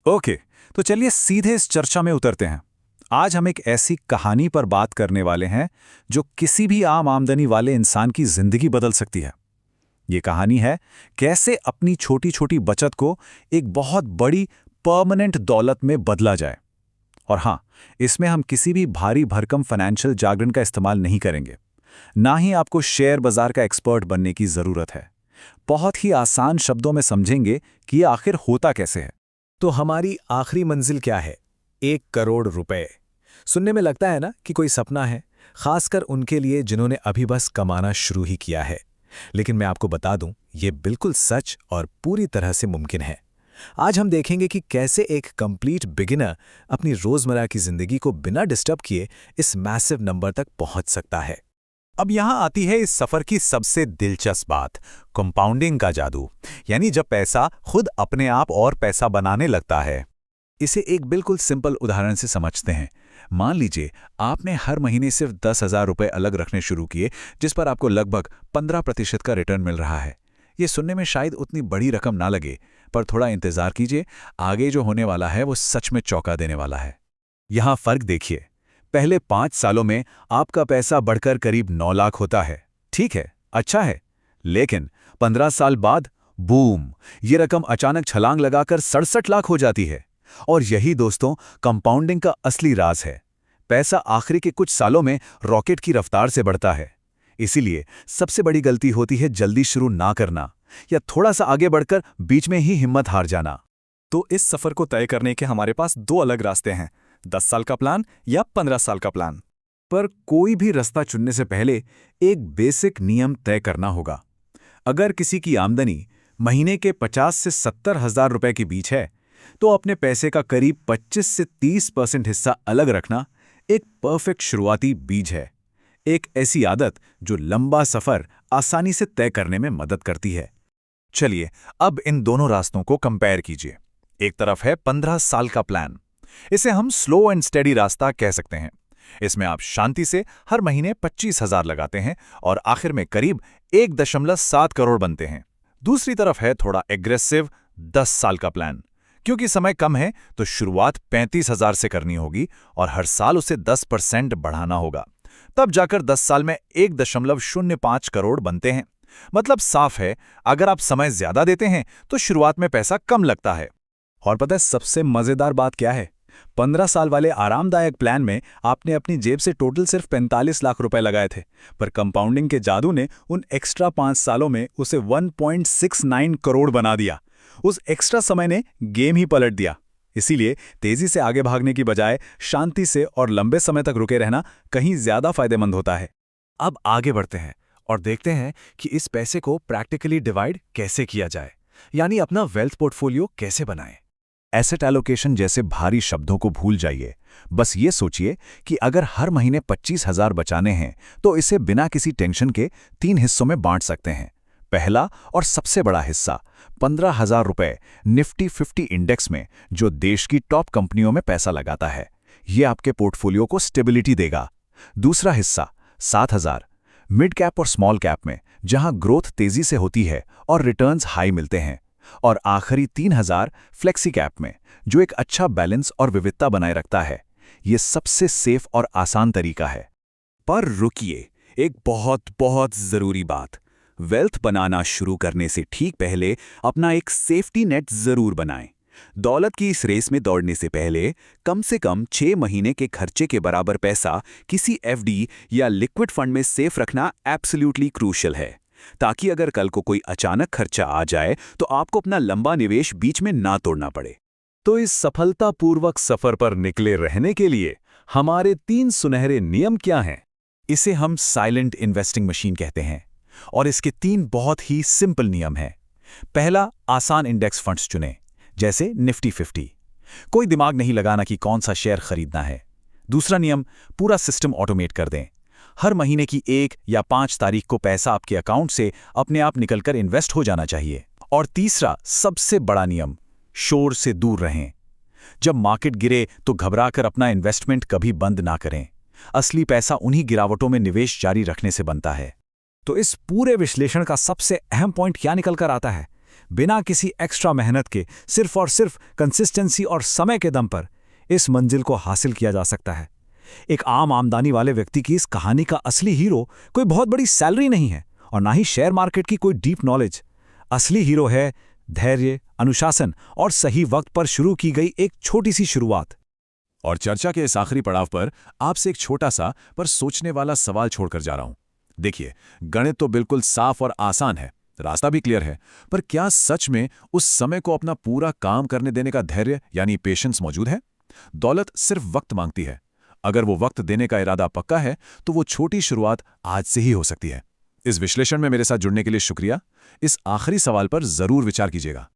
Okay, तो चलिए सीधे इस चर्चा में उतरते हैं। आज हम एक ऐसी कहानी पर बात करने वाले हैं जो किसी भी आम आमदनी वाले इंसान की जिंदगी बदल सकती है। ये कहानी है कैसे अपनी छोटी छोटी बचत को एक बहुत बड़ी परमानेंट दौलत में बदला जाए। और हाँ, इसमें हम किसी भी भारी भरकम फाइनेंशियल जागरण का इस्तेमाल नहीं करेंगे। ना ही आपको शेयर बाजार का एक्सपर्ट बनने की जरूरत है। बहुत ही आसान शब्दों में समझेंगे कि ये आखिर होता कैसे है। तो हमारी आखिरी मंजिल क्या है? 1 करोड़ रुपए। सुनने में लगता है ना कि कोई सपना है, खासकर उनके लिए जिन्होंने अभी बस कमाना शुरू ही किया है। लेकिन मैं आपको बता दूं, ये बिल्कुल सच और पूरी तरह से मुमकिन है। आज हम देखेंगे कि कैसे एक कंप्लीट बिगिनर अपनी रोजमर्रा की जिंदगी को बिना डिस्टर्ब किए इस मैसिव नंबर तक पहुंच सकता है। अब यहां आती है इस सफर की सबसे दिलचस्प बात, कंपाउंडिंग का जादू। यानी जब पैसा खुद अपने आप और पैसा बनाने लगता है। इसे एक बिल्कुल सिंपल उदाहरण से समझते हैं। मान लीजिए आपने हर महीने सिर्फ 10,000 रुपए अलग रखने शुरू किए, जिस पर आपको लगभग 15% का रिटर्न मिल रहा है। ये सुनने में शायद उतनी बड़ी रकम ना लगे, पर थोड़ा इंतजार कीजिए, आगे जो होने वाला है वो सच में चौंका देने वाला है। यहां फर्क देखिए। पहले 5 सालों में आपका पैसा बढ़कर करीब 9 लाख होता है। ठीक है, अच्छा है। लेकिन 15 साल बाद बूम, ये रकम अचानक छलांग लगाकर 67 लाख हो जाती है। और यही दोस्तों कंपाउंडिंग का असली राज है। पैसा आखिरी के कुछ सालों में रॉकेट की रफ्तार से बढ़ता है। इसीलिए सबसे बड़ी गलती होती है जल्दी शुरू ना करना, या थोड़ा सा आगे बढ़कर बीच में ही हिम्मत हार जाना। तो इस सफर को तय करने के हमारे पास 2 अलग रास्ते हैं, 10 साल का प्लान या 15 साल का प्लान। पर कोई भी रास्ता चुनने से पहले एक बेसिक नियम तय करना होगा। अगर किसी की आमदनी महीने के 50 से 70 हजार रुपए के बीच है, तो अपने पैसे का करीब 25 से 30% हिस्सा अलग रखना एक परफेक्ट शुरुआती बीज है। एक ऐसी आदत जो लंबा सफर आसानी से तय करने में मदद करती है। चलिए अब इन दोनों रास्तों को कंपेयर कीजिए। एक तरफ है 15 साल का प्लान। इसे हम स्लो एंड स्टेडी रास्ता कह सकते हैं। इसमें आप शांति से हर महीने 25,000 लगाते हैं और आखिर में करीब 1.7 करोड़ बनते हैं। दूसरी तरफ है थोड़ा एग्रेसिव 10 साल का प्लान। क्योंकि समय कम है तो शुरुआत 35,000 से करनी होगी और हर साल उसे 10% बढ़ाना होगा। तब जाकर 10 साल में 1.05 करोड़ बनते हैं। मतलब साफ है, अगर आप समय ज्यादा देते हैं तो शुरुआत में पैसा कम लगता है। और पता है सबसे मजेदार बात क्या है? 15 साल वाले आरामदायक प्लान में आपने अपनी जेब से टोटल सिर्फ 45 लाख रुपए लगाए थे, पर कंपाउंडिंग के जादू ने उन एक्स्ट्रा 5 सालों में उसे 1.69 करोड़ बना दिया। उस एक्स्ट्रा समय ने गेम ही पलट दिया। इसीलिए तेजी से आगे भागने की बजाय शांति से और लंबे समय तक रुके रहना कहीं ज्यादा फायदेमंद होता है। अब आगे बढ़ते हैं और देखते हैं कि इस पैसे को प्रैक्टिकली डिवाइड कैसे किया जाए, यानी अपना वेल्थ पोर्टफोलियो कैसे बनाएं। एसेट एलोकेशन जैसे भारी शब्दों को भूल जाइए। बस ये सोचिए कि अगर हर महीने 25,000 बचाने हैं तो इसे बिना किसी टेंशन के 3 हिस्सों में बांट सकते हैं। पहला और सबसे बड़ा हिस्सा 15,000 रुपए निफ्टी 50 इंडेक्स में, जो देश की टॉप कंपनियों में पैसा लगाता है। ये आपके पोर्टफोलियो को स्टेबिलिटी देगा। दूसरा हिस्सा 7,000 मिड कैप और स्मॉल कैप में, जहां ग्रोथ तेजी से होती है और रिटर्न्स हाई मिलते हैं। और आखिरी 3,000 फ्लेक्सी कैप में, जो एक अच्छा बैलेंस और विविधता बनाए रखता है। ये सबसे सेफ और आसान तरीका है। पर रुकिए, एक बहुत बहुत जरूरी बात। वेल्थ बनाना शुरू करने से ठीक पहले अपना एक सेफ्टी नेट जरूर बनाएं। दौलत की इस रेस में दौड़ने से पहले कम से कम 6 महीने के खर्चे के बराबर पैसा किसी एफडी या लिक्विड फंड में सेफ रखना एब्सोल्युटली क्रूशियल है, ताकि अगर कल को कोई अचानक खर्चा आ जाए तो आपको अपना लंबा निवेश बीच में ना तोड़ना पड़े। तो इस सफलतापूर्वक सफर पर निकले रहने के लिए हमारे 3 सुनहरे नियम क्या हैं? इसे हम साइलेंट इन्वेस्टिंग मशीन कहते हैं और इसके 3 बहुत ही सिंपल नियम हैं। पहला, आसान इंडेक्स फंड्स चुनें, जैसे निफ्टी 50। कोई दिमाग नहीं लगाना कि कौन सा शेयर खरीदना है। दूसरा नियम, पूरा सिस्टम ऑटोमेट कर दें। हर महीने की 1 या 5 तारीख को पैसा आपके अकाउंट से अपने आप निकलकर इन्वेस्ट हो जाना चाहिए। और तीसरा, सबसे बड़ा नियम, शोर से दूर रहें। जब मार्केट गिरे तो घबराकर अपना इन्वेस्टमेंट कभी बंद ना करें। असली पैसा उन्हीं गिरावटों में निवेश जारी रखने से बनता है। तो इस पूरे विश्लेषण का सबसे अहम पॉइंट क्या निकल कर आता है बिना किसी एक्स्ट्रा मेहनत के, सिर्फ और सिर्फ कंसिस्टेंसी और समय के दम पर इस मंजिल को हासिल किया जा सकता है। एक आम आमदनी वाले व्यक्ति की इस कहानी का असली हीरो कोई बहुत बड़ी सैलरी नहीं है और ना ही शेयर मार्केट की कोई डीप नॉलेज। असली हीरो है धैर्य, अनुशासन और सही वक्त पर शुरू की गई एक छोटी सी शुरुआत। और चर्चा के इस आखिरी पड़ाव पर आपसे एक छोटा सा पर सोचने वाला सवाल छोड़कर जा रहा हूं। देखिए, गणित तो बिल्कुल साफ और आसान है, रास्ता भी क्लियर है, पर क्या सच में उस समय को अपना पूरा काम करने देने का धैर्य यानी पेशेंस मौजूद है? दौलत सिर्फ वक्त मांगती है। अगर वो वक्त देने का इरादा पक्का है तो वो छोटी शुरुआत आज से ही हो सकती है। इस विश्लेषण में मेरे साथ जुड़ने के लिए शुक्रिया। इस आखिरी सवाल पर जरूर विचार कीजिएगा।